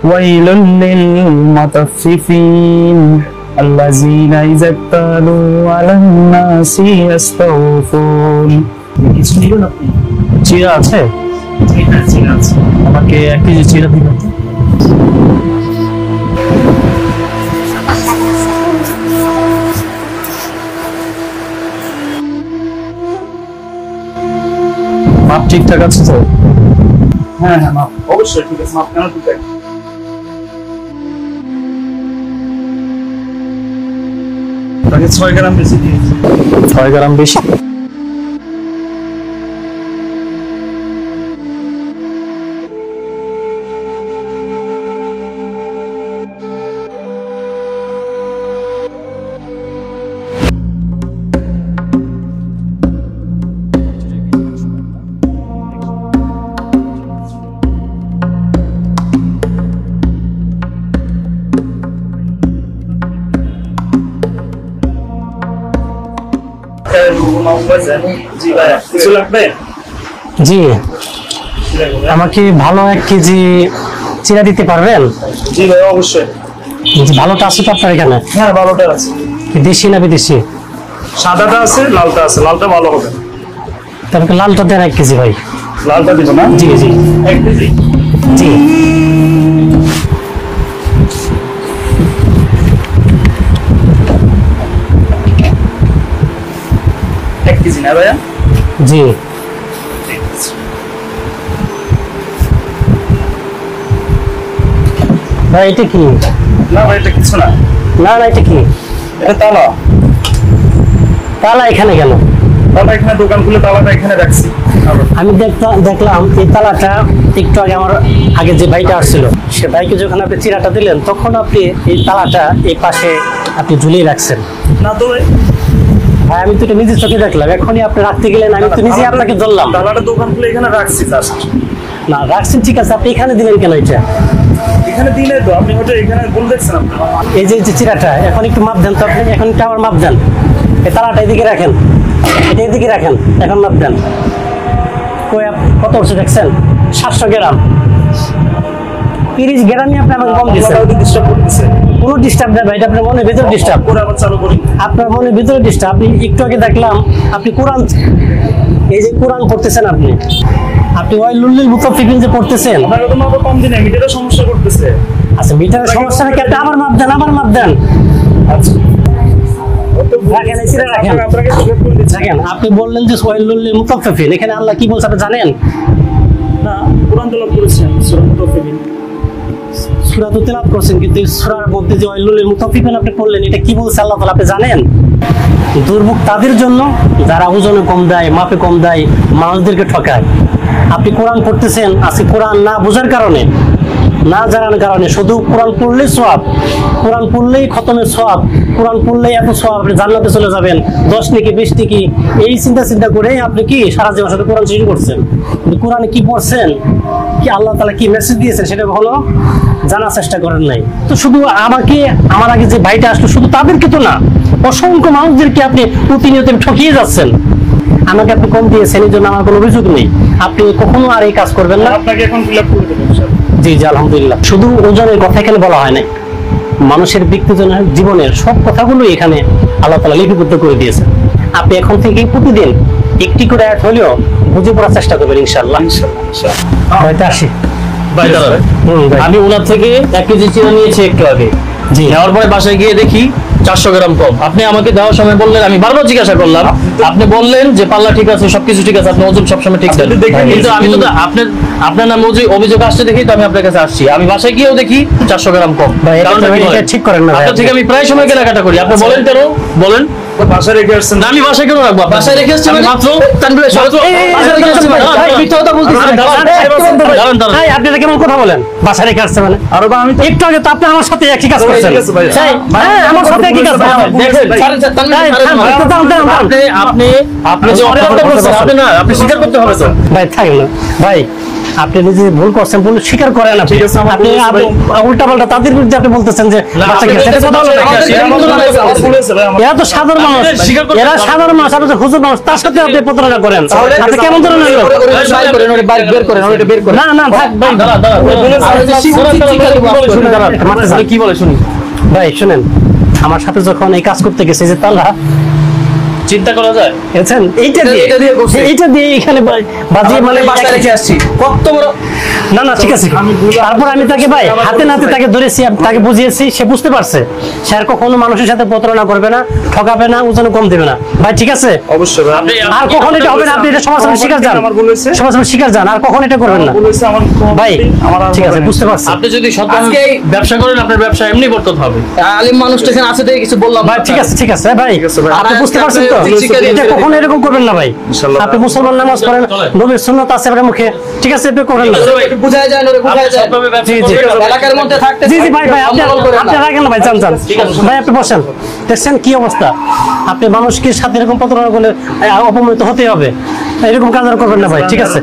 ওয়াইলুল লিল মুতাফফিফিন আল্লাযীনা ইযা তালু আলান নাসি ইস্তাওফুন। কিছু নিবেন আপনি? চিরা আছে? চিরা আছে। আমাকে 1 কেজি চিরা দিবেন। মাপ ঠিকঠাক আছে তো? হ্যাঁ হ্যাঁ, মাপ অবশ্যই ঠিক আছে। মাপ কেন ঠিক আছে? 6 গ্রাম বেশি দিয়েছি। 6 গ্রাম বেশি। জি, আমাকে ভালো 1 কেজি চিরা দিতে পারবেন? জি ভাই, অবশ্যই। ভালোটা আছে তো আপনার এখানে? হ্যাঁ, ভালোটা আছে। দেশি না বিদেশি? সাদাটা আছে, লালটা আছে। লালটা ভালো হবে। তাহলে লালটা দেন 1 কেজি ভাই। লালটা দিব না? জি জি, 1 কেজি। জি। না ভাইয়া? জি। ভাই এটা কি? না ভাই, এটা কিছু না। না না, এটা কি? এটা তালা। তালা এখানে কেন? তালা এখানে দোকান খুলে তালাটা এখানে রাখছি। আমি দেখলাম এই তালাটা একটু আগে আমার আগে যে ভাইটা আসছিল, সে ভাইকে যখন আপনি চিরাটা দিলেন তখন আপনি এই তালাটা এই পাশে আপনি ঝুলিয়ে রাখছেন। না তো ভাই, আমি তো এটা নিজের চোখে দেখলাম। এখনই আপনি রাখতে গেলেন, আমি তো নিজে আপনাকে ধরলাম। তালাটা দোকান খুলে এখানে রাখছি জাস্ট। না, রাখছেন ঠিক আছে, আপনি এখানে দিলেন কেন? এটা এখানে দিলে তো আপনি হয়তো এখানে ভুল দেখছেন। আপনি এই যে চিরাটা এখন একটু মাপ দেন তো আপনি। এখন একটু আমার মাপ দেন। এই তালাটা এদিকে রাখেন, এটা এদিকে রাখেন। এখন মাপ দেন। কত হচ্ছে দেখছেন? 700 গ্রাম। 30 গ্রামই আপনি আমাকে কম দিচ্ছেন। কোনো ডিস্টার্ব নেই ভাই, এটা আপনার মনের ভিতরে ডিস্টার্ব। আপনার মনের ভিতরে ডিস্টার্ব। আপনি একটু আগে দেখলাম আপনি কোরআন, এই যে কোরআন পড়তেছেন আপনি ওয়াইলুল লিল মুতাফফিফিন যে পড়তেছেন। আপনার তো মাপ কম দিন, মিটারের সমস্যা করতেছে। আচ্ছা, মিটারের সমস্যা নাকি? আপনি আমার মাপ দেন, আমার মাপ দেন। আচ্ছা রাখেন, এই চিরা রাখেন। দেখেন, আপনি বললেন যে ওয়াইলুল লিল মুতাফফিফিন, এখানে আল্লাহ কি বলছে আপনি জানেন না? কোরআন তেলাওয়াত করেছেন, সূরা মুতাফফিফিন। সূরা তো তেলাওয়াত করেছেন, কিন্তু এই সূরার মধ্যে যে ওয়াইলুল লিল মুতাফফিফিন আপনি পড়লেন, এটা কি বলছে আল্লাহ তাআলা আপনি জানেন? দুর্ভোগ তাদের জন্য যারা ওজনে কম দেয়, মাপে কম দেয়, মানুষদেরকে ঠকায়। আপনি কোরআন পড়তেছেন, আজকে কোরআন না বোঝার কারণে, না জানার কারণে, শুধু কোরআন পড়লেই সওয়াব, কোরআন পড়লেই খতমের সওয়াব, কোরআন পড়লেই এত সওয়াব, আপনি জান্নাতে চলে যাবেন, 10 নেকি 20 নেকি, এই চিন্তা করে আপনি কি সারা জীবন সাথে কোরআন শুরু করছেন। কিন্তু কোরআনে কি পড়ছেন, কি আল্লাহ তাআলা কি মেসেজ দিয়েছেন সেটা কখনো জানার চেষ্টা করেন নাই। তো শুধু আমাকে, আমার আগে যে ভাইটা আসলো, শুধু তাদেরকে তো না, অসংখ্য মানুষদেরকে আপনি প্রতিনিয়ত ঠকিয়ে যাচ্ছেন। আমাকে আপনি কম দিয়েছেন, এই জন্য আমার কোনো অভিযোগ নেই। আপনি কখনো আর এই কাজ করবেন না। আপনাকে এখন ফিল আপ করে দেব ইনশাআল্লাহ। জি জি, আলহামদুলিল্লাহ। শুধু ওজনের কথা এখানে বলা হয় নাই, মানুষের ব্যক্তিগত জীবনের সব কথাগুলো এখানে আল্লাহ তাআলা লিপিবদ্ধ করে দিয়েছেন। আপনি এখন থেকে প্রতিদিন একটি করে আয়াত হলেও বুঝে পড়ার চেষ্টা করবেন ইনশাআল্লাহ। হয়তো আসি ভাই, আমি ওনার থেকে 1 কেজি চিরা নিয়েছি একটু আগে। জি, নেওয়ার পরে বাসায় গিয়ে দেখি 400 গ্রাম কম। আপনি আমাকে দেওয়ার সময় বললেন, আমি বারবার জিজ্ঞাসা করলাম, আপনি বললেন যে পাল্লা ঠিক আছে, সবকিছু ঠিক আছে, আপনি ওজন সবসময় ঠিক দেন। কিন্তু আমি তো আপনার নামে অভিযোগ আসছে দেখি তো আমি আপনার কাছে আসছি। আমি বাসায় গিয়েও দেখি 400 গ্রাম কম। ঠিক করেন না, আপনার থেকে আমি প্রায় সময় কেনাকাটা করি। আপনি বলেন কেন? বলেন। বাসায় রেখে আসছেন? আমি বাসায় কেন রাখবো? বাসায় রেখে আসছি মাত্র। আপনি কেমন কথা বলেন? বাসায় রেখে আসছে মানে? আর আমি একটু আগে তো আপনি আমার সাথে একই কাজ করছেন। আমার সাথে একই কাজ। আপনি যে আপনি স্বীকার করতে হবে তো ভাই। থাকেন ভাই, আপনি নিজে ভুল করছেন, ভুল স্বীকার করেন আপনি। আপনি উল্টাপাল্টা তাদের বিরুদ্ধে আপনি বলতেছেন যে বাচ্চা খেয়েছে, এটা কথা হলো না। এরা তো সাধারণ মানুষ, এরা সাধারণ মানুষ, আপনি হুজুর মানুষ, তার সাথে আপনি প্রতারণা করেন। আপনি কেমন ধরনের লোক? না না থাক ভাই, কি বলে শুনি ভাই, শুনেন, আমার সাথে যখন এই কাজ করতে গেছে যে তালা চিন্তা করা যায়, এইটা দিয়ে এখানে বাজিয়ে মানে বাসায় রেখে আসছি কত বড়। না না ঠিক আছে, তারপর আমি তাকে ভাই হাতে নাতে তাকে ধরেছি, তাকে বুঝিয়েছি, সে বুঝতে পারছে সে আর কখনো মানুষের সাথে প্রতারণা করবে না, ঠকাবে না, ওজন কম দেবে না ভাই, ঠিক আছে? অবশ্যই আর কখনো এটা হবে না, আপনি এটা সমাজের শিকার যান, সমাজের শিকার যান, আর কখনো এটা করবেন না ভাই, ঠিক আছে? বুঝতে পারছি। আপনি যদি সত্যি ব্যবসা করেন, আপনার ব্যবসা এমনি বর্তমান হবে। আলিম মানুষটা এখানে আছে দেখে কিছু বললাম ভাই, ঠিক আছে ঠিক আছে ভাই, আপনি বুঝতে পারছেন তো? এটা কখনো এরকম করবেন না ভাই, আপনি মুসলমান নামাজ পড়েন, নবীর সুন্নাত আছে আপনার মুখে, ঠিক আছে? আপনি করবেন না, বুঝায় যায় না, বুঝায় যায়। জি জি এলাকার মধ্যে থাকতে জি জি ভাই ভাই, আপনি রাখেন না ভাই, যান যান ভাই, আপনি বসেন। দেখছেন কি অবস্থা? আপনি মানুষকে সাথে এরকম প্রতারণা করলে অপমানিত হতেই হবে, এরকম কাজ আর করবেন না ভাই, ঠিক আছে?